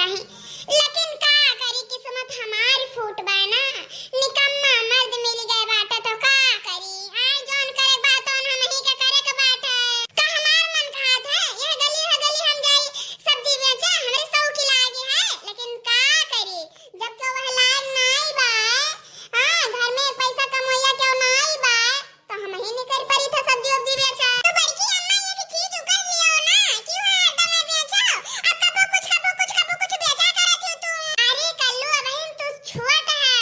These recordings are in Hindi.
चाही, लेकिन का करी किस्मत हमारी फूट बा ना। निकम्मा मर्द मिल गए बाटे तो का करी। आए जोन करे बात हम ही के करे के बाटे। का हमार मन खात है यह गली हम जाई सब्जी बेचे हमरे सौ की लागी है, लेकिन का करी जब तो वह लाग नहीं बा। हां घर में पैसा कमोया क्यों नहीं बा तो हम ही नहीं कर पारी था सब्जी वब्जी बेचा। तो बड़की अम्मा ये की चीज उकर लियो ना क्यों हरदम में बेचो। अब कबो कुछ बेचा करत हो तू। अरे कल्लू अबहिन तू छोट है,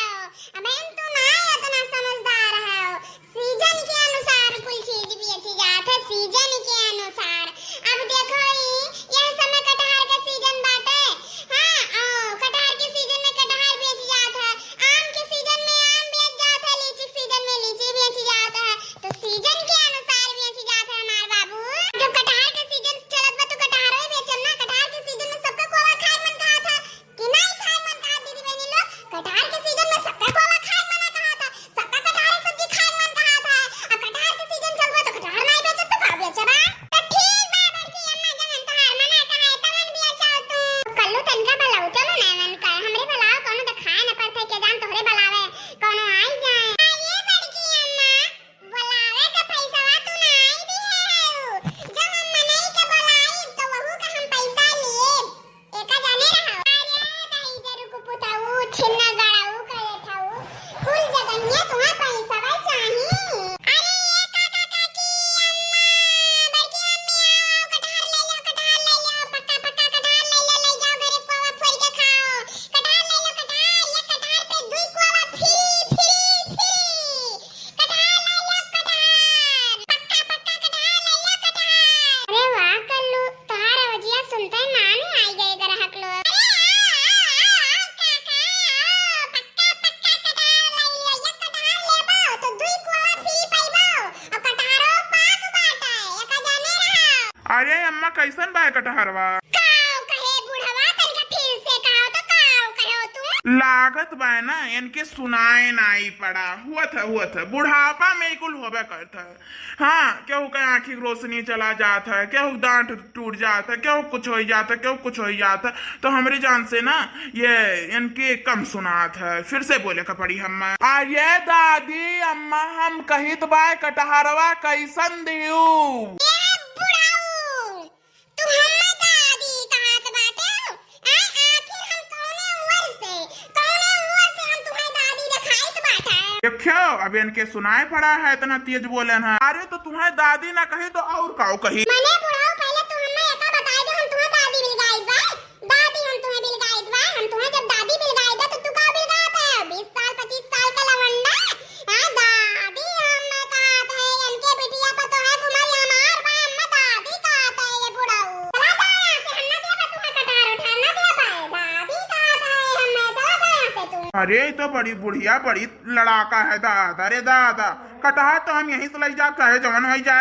अबहिन तू ना इतना समझदार है। सीजन के अनुसार कुल चीज बेची जात है, सीजन के अनुसार। अब देखो यह समय कटहर का सीजन बाटे। हां कटहर के सीजन में कटहर बेच जात है, आम के सीजन में आम बेच जात है, लीची सीजन में लीची बेच जात है। तो सीजन के अनुसार बेच जात है हमार बाबू। जब कटहर के सीजन चलत बा तो कटहर ही बेचम ना। कटहर के सीजन में सबका कोवा खाए मन कहा था कि नहीं खाए मन कहा दीदी बहनी लोग। कटहर के सीजन में सबका कोवा खाए मन कहा था, सबका कटहर की सब्जी खाए मन कहा था। अब कटहर के सीजन चल बा तो कटहर नहीं बेचत तो का बेचबा। तो ठीक बा बड़की अम्मा जवन तोहार मना कहा तवन बेचो तू। कल्लू तनका भलाऊ चलो ना मन का हमरे भलाओ कोनो तो खाए न पड़थे के जान तोहरे भलावे कोनो आई जाए। अरे बड़की अम्मा बुलावे का पैसावा तू नहीं दिए है। जब हम मनई के बुलाई तो वहू का हम पैसा लिए एका जाने रहो। अरे भाई जरू को पुताऊ छिन्ना गड़ाऊ करे थाऊ कुल जगन्या तुम्हारा पैसावा चाही। अरे काका काकी अम्मा बड़की अम्मी आओ कटहर ले लो पक्का कटहर ले जाओ घरे कोवा फोड़ के खाओ। कटहर ले लो कटहर ये कटहर पे दुई कोवा फ्री कटहर ले लो कटहर पक्का कटहर ले लो कटहर। अरे वाह कल्लू तुम्हारा वजिया सुनते नाम ही आई गए ग्राहक लोग। अरे काका पक्का कटहर ले लो ये कटहर लेबो तो दुई कोवा फ्री पाइबो और कटहरो पाक बाटे एका जाने रहो। अरे अम्मा कैसन बा कटहरवा? काओ कहे बुढ़वा तनका फिर से कहो तो काओ कहो तू। लागत बा ना इनके सुनाए नहीं पड़ा हुआ था बुढ़ापा में कुल होबे करता है। हाँ केहू के आँखी की रोशनी चला जाता है, केहू दांत टूट जाता है, केहू कुछ हो जाता है, केहू कुछ हो जाता है। तो हमारी जान से ना ये इनके कम सुनात है। फिर से बोले का पड़ी हम्मा। अरे दादी अम्मा हम कही तो बा कटहरवा कैसन दियू? ए बुढ़ाऊ तू हम्मा दादी कहत बाटे। आखिर हम कौने उम्र से हम तुम्हारी दादी दिखाइत बाटे। देखो अब इनके सुनाए पड़ा है इतना तेज बोले ना। अरे तो तुम्हारी दादी ना कही तो और काऊ कही? मने बुढ़ाऊ पहले तू हम्मा एका बताई दे हम तुम्हारी दादी बिलगाइत बा। दादी हम तुम्हें बिलगाइत बा। हम तुम्हें जब दादी बिलगाइत बा तो तू का बिलगात है 20 साल 25 साल का लवंडा। हां दादी हम कहत है इनके बिटिया पर तो है कुमारी हमार बा अम्मा दादी कहत है ये बुढ़ाऊ। चला जा यहां से हम ना दे बा तुम्हें कटहर उठा ना दे पाए दादी कहत है हमें चला जा यहां से तू। अरे तो बड़ी बुढ़िया बड़ी लड़ाका है दादा। अरे दादा कटहर तो हम यहीं से ले जा चाहे जवन हो जाए।